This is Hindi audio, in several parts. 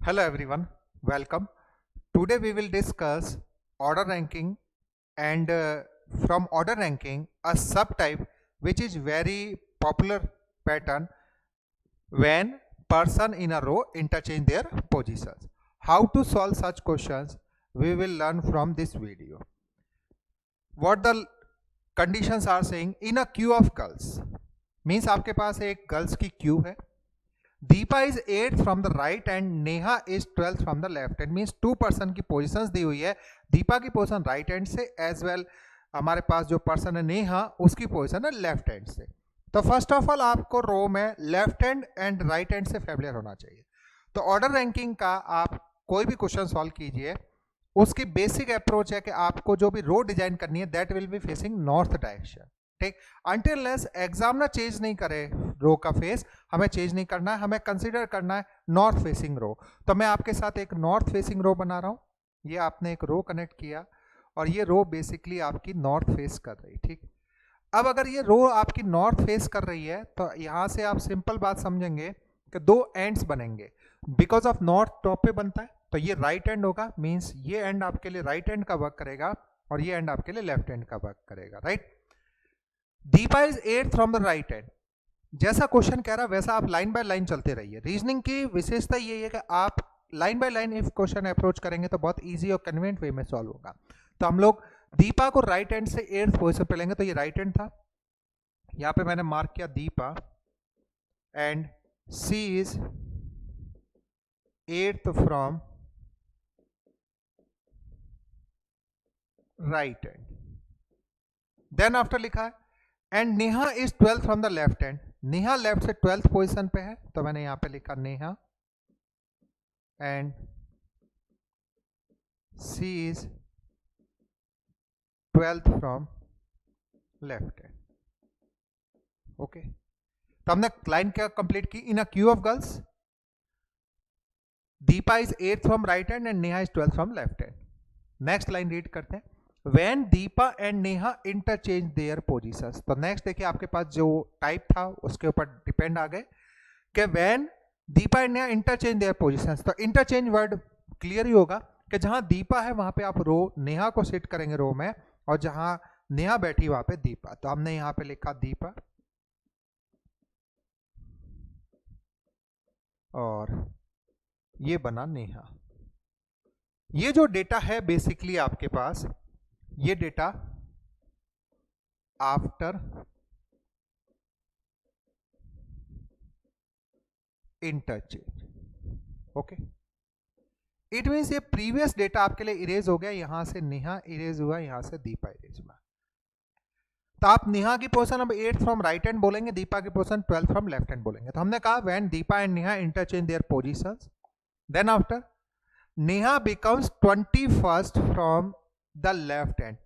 Hello everyone, welcome. Today we will discuss order ranking and from order ranking a subtype which is very popular pattern when person in a row interchange their positions. How to solve such questions we will learn from this video. What the conditions are saying in a queue of girls means आपके पास एक गर्ल्स की क्यू है. Deepa is 8th from the right end Neha is 12th from the left hand. Means two person की पोजीशंस दी हुई है. दीपा की पोजीशन राइट हैंड से एज वेल हमारे पास जो पर्सन है नेहा उसकी पोजीशन है लेफ्ट हैंड से. तो फर्स्ट ऑफ ऑल आपको रो में left hand and right hand से फेमिलियर होना चाहिए. तो ऑर्डर रैंकिंग का आप कोई भी क्वेश्चन सॉल्व कीजिए, उसकी बेसिक अप्रोच है कि आपको जो भी रो डिजाइन करनी है that will be facing north direction. ठीक, अनटिल लेस एग्जामिनर चेंज नहीं करे रो का फेस, हमें चेंज नहीं करना है, हमें कंसीडर करना है नॉर्थ फेसिंग रो. तो मैं आपके साथ एक नॉर्थ फेसिंग रो बना रहा हूं. ये आपने एक रो कनेक्ट किया और ये रो बेसिकली आपकी नॉर्थ फेस कर रही. ठीक, अब अगर ये रो आपकी नॉर्थ फेस कर रही है तो यहां से आप सिंपल बात समझेंगे कि दो एंड्स बनेंगे. बिकॉज ऑफ नॉर्थ टॉप पे बनता है तो ये राइट एंड होगा. मीन्स ये एंड आपके लिए राइट एंड का वर्क करेगा और ये एंड आपके लिए लेफ्ट एंड का वर्क करेगा. Right, Deepa is 8th from the right and. जैसा क्वेश्चन कह रहा है वैसा आप लाइन बाय लाइन चलते रहिए. रीजनिंग की विशेषता ये है कि आप line by line if question approach करेंगे तो बहुत इजी और कन्वीनियंट वे में सॉल्व होगा. तो हम लोग दीपा को राइट हैंड से 8th पोजीशन पे लेंगे. तो ये राइट हैंड था, यहां पे मैंने मार्क किया Deepa and she is 8th from right hand. Then after लिखा है and Neha is 12th from the left hand. Neha left से 12th पोजीशन पे है तो मैंने यहां पे लिखा Neha and she is 12th from left hand. Okay, तो हमने लाइन क्या कंप्लीट की. In a queue of girls Deepa is 8th from right hand and Neha is 12th from left hand. Next line read करते हैं. When Deepa and Neha interchange their positions. तो नेक्स्ट देखिए आपके पास जो टाइप था उसके ऊपर डिपेंड आ गए कि when Deepa and Neha interchange their positions. तो इंटरचेंज वर्ड क्लियर ही होगा कि जहां दीपा है वहां पे आप रो नेहा को सेट करेंगे रो में और जहां नेहा बैठी वहां पे दीपा. तो हमने यहां पे लिखा दीपा और ये बना नेहा. ये जो डेटा है बेसिकली आपके पास ये data after interchange. Okay, it means ये प्रीवियस डेटा आपके लिए इरेज हो गया. यहां से नेहा इरेज हुआ, यहां से दीपा इरेज हुआ. तो आप नेहा की पोजीशन अब 8th फ्रॉम राइट हैंड बोलेंगे, दीपा की position 12th from left hand बोलेंगे. तो हमने कहा when Deepa and Neha interchange their positions then after Neha becomes 21st from the left hand.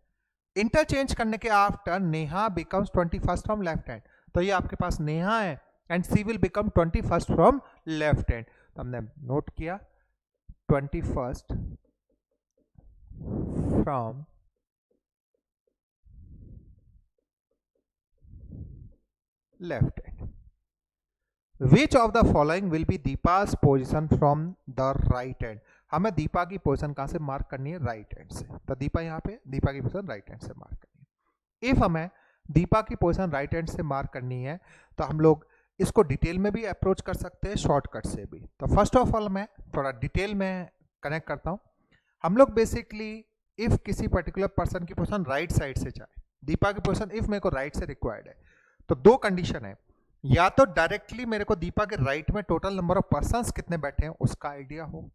Interchange करने के after Neha becomes 21st from left hand. तो ये आपके पास नेहा है and she will become 21st from left hand. तो हमने नोट किया 21st from left hand. Which of the following will be Deepa's position from the right hand. हमें दीपा की पोजीशन कहां से मार्क करनी है, राइट हैंड से. तो दीपा यहां पे दीपा की पोजीशन राइट हैंड से मार्क करनी है. इफ हमें दीपा की पोजीशन राइट हैंड से मार्क करनी है तो हम लोग इसको डिटेल में भी अप्रोच कर सकते हैं, शॉर्टकट से भी. तो फर्स्ट ऑफ ऑल मैं थोड़ा डिटेल में कनेक्ट करता हूं. हम लोग बेसिकली इफ किसी पर्टिकुलर पर्सन की पोजीशन राइट साइड से चाहे, दीपा की पोजीशन इफ मेरे को राइट से रिक्वायर्ड है तो दो कंडीशन है. या तो डायरेक्टली मेरे को दीपा के राइट में टोटल नंबर ऑफ पर्संस कितने बैठे हैं उसका आइडिया हो,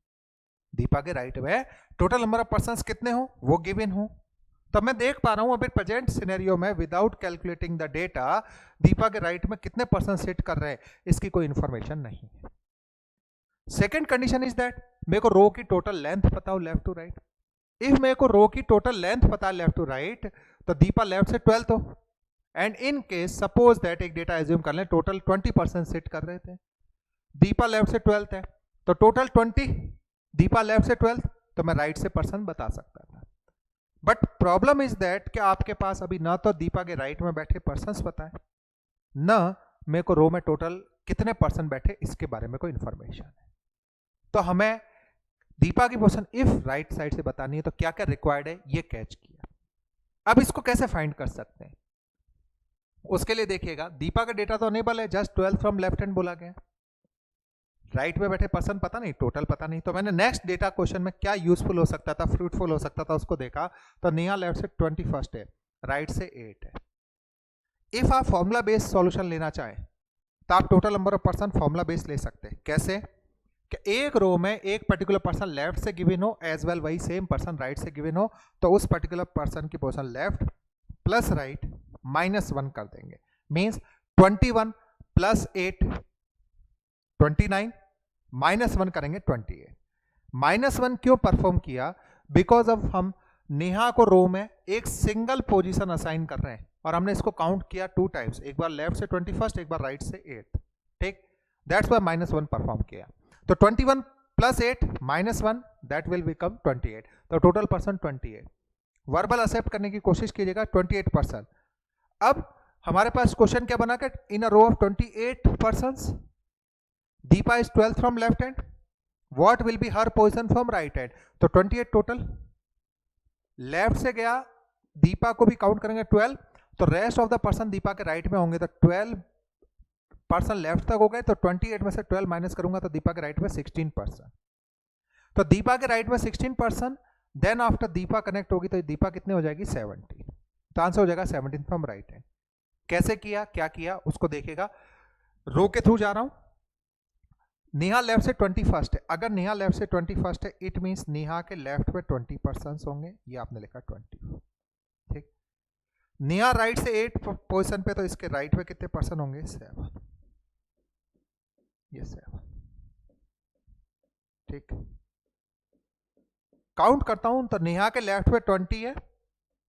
दीपा के राइट में टोटल नंबर ऑफ पर्संस कितने हो वो गिवन हो. तो मैं देख पा रहा हूं अभी प्रेजेंट सिनेरियो में without calculating the data Deepa के राइट में कितने पर्सन सिट कर रहे हैं इसकी कोई इंफॉर्मेशन नहीं है. सेकंड कंडीशन इज दैट मेरे को रो की टोटल लेंथ पता हो लेफ्ट टू राइट. इफ मेरे को रो की टोटल लेंथ पता है लेफ्ट टू राइट तो दीपा लेफ्ट से 12th हो and in case suppose that एक डेटा एज्यूम कर लें टोटल 20% सिट कर रहे थे, दीपा लेफ्ट से 12th है तो टोटल 20, दीपा लेफ्ट से 12th तो मैं राइट से पर्सन बता सकता था. बट प्रॉब्लम इज दैट कि आपके पास अभी ना तो दीपा के राइट में बैठे पर्संस पता है ना मेरे को रो में टोटल कितने पर्सन बैठे इसके बारे में कोई इंफॉर्मेशन है. तो हमें दीपा की पोजीशन इफ राइट साइड से बतानी है तो क्या क्या रिक्वायर्ड है ये कैच किया। अब इसको कैसे फाइंड कर सकते हैं, उसके लिए देखिएगा दीपा का डेटा तो अनेबल है, जस्ट 12 फ्रॉम लेफ्ट हैंड बोला गया, राइट में बैठे पर्सन पता नहीं, टोटल पता नहीं, तो मैंने नेक्स्ट डेटा क्वेश्चन में क्या यूजफुल हो सकता था, फ्रूटफुल हो सकता था उसको देखा, तो नेहा लेफ्ट से 21 है, राइट से 8 है। इफ आप फॉर्मूला बेस्ड सॉल्यूशन लेना चाहें तो आप total number of person formula based ले सकते हैं। कैसे कि एक रो में एक पर्टिकुलर पर्सन लेफ्ट से गिवन हो एज वेल वही सेम पर्सन राइट से गिवन हो, तो उस पर्टिकुलर पर्सन की पोजीशन लेफ्ट प्लस राइट -1 कर देंगे, मीन्स 21 प्लस 8 29 -1 करेंगे 28। -1 क्यों परफॉर्म किया, बिकॉज ऑफ हम नेहा को रो में एक सिंगल पोजीशन असाइन कर रहे हैं और हमने इसको काउंट किया 2 टाइम्स, एक बार लेफ्ट से 21 एक बार राइट से 8, ठीक, दैट्स वाई -1 परफॉर्म किया। तो 21 प्लस 8 -1 दैट विल बिकम 28, तो टोटल पर्सन 28। वर्बल एक्सेप्ट करने की कोशिश कीजिएगा 28%। अब हमारे पास क्वेश्चन क्या बना कि in a row of 28 persons Deepa is 12 from left hand, what will be her position from right hand, तो 28 टोटल, लेफ्ट से गया दीपा को भी काउंट करेंगे 12, तो rest of the person Deepa के राइट में होंगे, तो 12 पर्सन लेफ्ट तक हो गए, तो 28 में से 12 माइनस करूंगा तो दीपा के राइट में 16 पर्सन, तो दीपा के राइट में 16 person, then after Deepa connect होगी तो दीपा कितने हो जाएगी 17, तो आंसर हो जाएगा 17 फ्रॉम राइट हैंड। कैसे किया, क्या किया उसको देखेगा, रो के थ्रू जा रहा हूं, नेहा लेफ्ट से 21 है, अगर नेहा लेफ्ट से 21 है इट मींस नेहा के लेफ्ट में 20 पर्सन होंगे, ये आपने लिखा 20, ठीक। नेहा राइट से 8 पोजीशन पे, तो इसके राइट में कितने पर्सन होंगे 7, ये 7, ठीक। काउंट करता हूं तो नेहा के लेफ्ट में 20 है,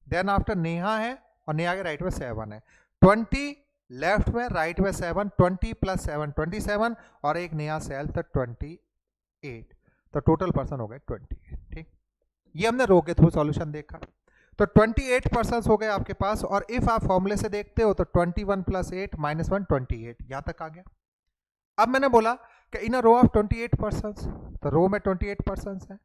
देन आफ्टर नेहा है और नेहा के राइट में 7 है, 20 लेफ्ट में राइट में 7, 20 प्लस 7 27 और एक नया सेल तो 28, तो टोटल पर्सन हो गए 28, ठीक। ये हमने रो के थ्रू सॉल्यूशन देखा, तो 28 पर्सन हो गए आपके पास, और इफ आप फॉर्मूले से देखते हो तो 21 प्लस 8 -1 28 यहां तक आ गया। अब मैंने बोला कि in a row of 28 person, तो रो में 28 पर्सन है,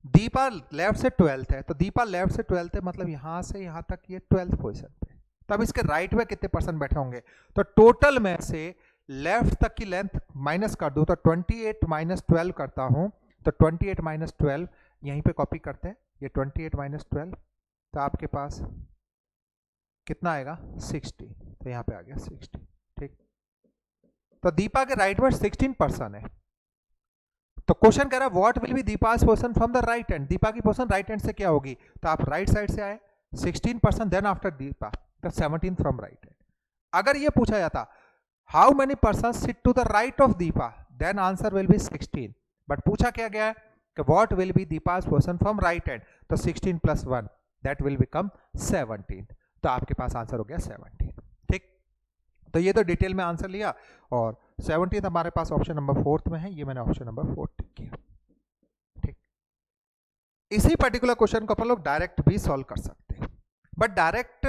दीपा लेफ्ट से 12th है, तो दीपा लेफ्ट से 12th है, मतलब यहां से यहां तक ये 12th पोजीशन पे, तब इसके राइट में कितने पर्सन बैठे होंगे, तो टोटल में से लेफ्ट तक की लेंथ माइनस कर दूं तो 28 - 12 करता हूं, तो 28 - 12 यहीं पे कॉपी करते हैं, ये 28 - 12, तो आपके पास कितना आएगा 60, तो यहां पे आ गया 60, ठीक। तो दीपा के राइट में 16 पर्सन है, तो क्वेश्चन कह रहा है what will be Deepa's position from the right hand, Deepa की पोजीशन राइट हैंड से क्या होगी, तो आप राइट साइड से आए 16 person, then after Deepa 17 from right hand. अगर ये पूछा जाता how many person sit to the right of Deepa, then answer will be 16, but पूछा क्या गया है कि what will be Deepa's position from right hand, तो 16 + 1 दैट विल बिकम 17, तो आपके पास आंसर हो गया 17, ठीक। तो ये तो डिटेल में आंसर लिया, और 17 हमारे पास ऑप्शन नंबर 4 में है, ये मैंने ऑप्शन नंबर 4 टिक किया, ठीक। इसी पर्टिकुलर क्वेश्चन को अपन लोग डायरेक्ट भी सॉल्व कर सकते हैं, बट डायरेक्ट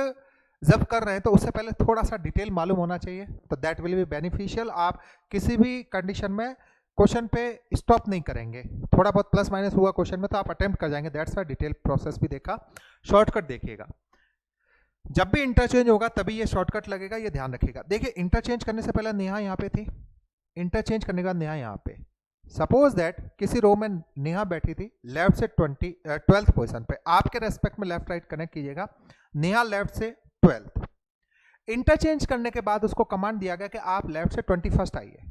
जब कर रहे हैं तो उससे पहले थोड़ा सा डिटेल मालूम होना चाहिए, तो दैट विल बी बेनिफिशियल। आप किसी भी कंडीशन में क्वेश्चन पे स्टॉप नहीं करेंगे, थोड़ा बहुत प्लस माइनस हुआ क्वेश्चन में तो आप अटेम्प्ट कर जाएंगे, दैट्स वाई डिटेल प्रोसेस भी देखा। शॉर्टकट देखिएगा, जब भी इंटरचेंज होगा तभी ये शॉर्टकट लगेगा, ये ध्यान रखिएगा। देखिए इंटरचेंज करने से पहले नेहा यहाँ पे थी, इंटरचेंज करने के बाद नेहा यहाँ पे, सपोज दैट किसी रो में नेहा बैठी थी लेफ्ट से 12th पोजीशन पे, आपके रेस्पेक्ट में लेफ्ट राइट कनेक्ट कीजिएगा, नेहा लेफ्ट से 12th, इंटरचेंज करने के बाद उसको कमांड दिया गया कि आप लेफ्ट से 21st आइए।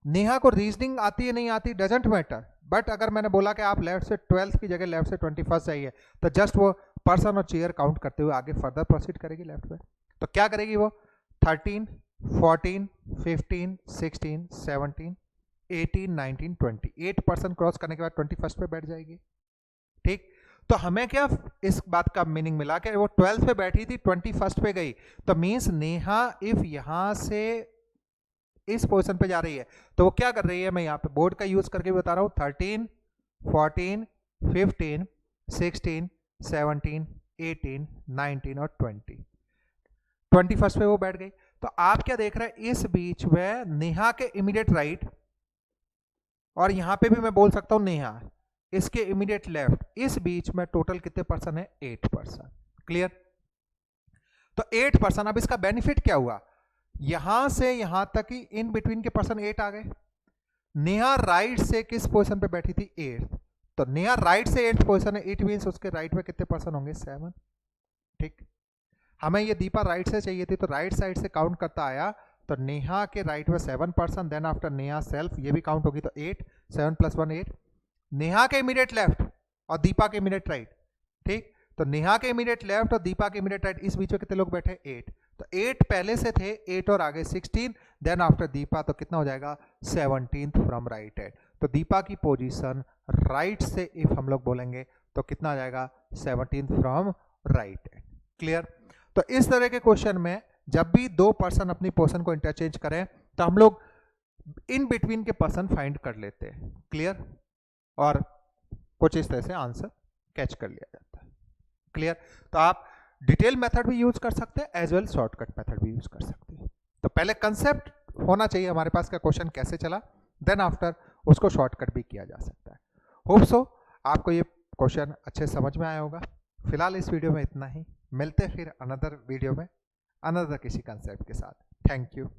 नेहा को रीजनिंग आती है नहीं आती डजेंट मैटर, बट अगर मैंने बोला कि आप लेफ्ट से 12th की जगह लेफ्ट से 21st आइए, तो जस्ट वो पर्सन और चेयर काउंट करते हुए आगे फर्दर प्रोसीड करेगी लेफ्ट में। तो क्या करेगी वो 13 14 15 16 17 18 19 20 8% क्रॉस करने के बाद 21st पे बैठ जाएगी, ठीक। तो हमें क्या इस बात का मीनिंग मिला कि वो 12th पे बैठी थी 21st पे गई, तो मीन्स नेहा इफ यहां से इस पोजीशन पे जा रही है तो वो क्या कर रही है, मैं यहाँ पे बोर्ड का यूज करके बता रहा हूँ, 13 14 15 16 17 18 19 और 20 21st पे वो बैठ गई। तो आप क्या देख रहे हैं, इस बीच में नेहा के इमीडिएट राइट और यहाँ पे भी मैं बोल सकता हूँ नेहा, इसके इमीडिएट लेफ्ट, इस बीच में टोटल कितने पर्सन है? 8 पर्सन। क्लियर? तो 8 पर्सन। अब इसका बेनिफिट क्या हुआ? यहां से यहां तक ही इन बिटवीन के पर्सन 8 आ गए। नेहा राइट से किस पोजीशन पे बैठी थी? 8th। तो नेहा राइट से 8th पोजीशन है, इट मींस उसके राइट में कितने पर्सन होंगे? 7। ठीक, हमें ये दीपा राइट से चाहिए थी, तो राइट साइड से काउंट करता आया, तो नेहा के राइट में 7 person, then after Neha self, ये भी काउंट होगी, तो 8, 7 + 1 8। नेहा के इमीडिएट लेफ्ट और दीपा के इमीडिएट राइट। ठीक, तो नेहा के इमीडिएट लेफ्ट और दीपा के इमीडिएट राइट, इस बीच में कितने लोग बैठे? 8। तो 8 पहले से थे, 8 और आगे 16, देन आफ्टर दीपा, तो कितना हो जाएगा? 17th from right and. तो दीपा की पोजीशन राइट से इफ हम लोग बोलेंगे तो कितना आ जाएगा? 17th from right and. Clear? तो इस तरह के क्वेश्चन में जब भी दो पर्सन अपनी पोजीशन को इंटरचेंज करें तो हम लोग इन बिटवीन के पर्सन फाइंड कर लेते हैं। क्लियर? और कुछ इस तरह से आंसर कैच कर लिया जाता है। क्लियर? तो आप डिटेल मेथड भी यूज कर सकते हैं एज वेल शॉर्टकट मेथड भी यूज कर सकते हैं। तो पहले कंसेप्ट होना चाहिए हमारे पास का क्वेश्चन कैसे चला, देन आफ्टर उसको शॉर्टकट भी किया जा सकता है। होप सो आपको ये क्वेश्चन अच्छे समझ में आया होगा। फिलहाल इस वीडियो में इतना ही, मिलते हैं फिर अनदर वीडियो में अनदर किसी कंसेप्ट के साथ। Thank you.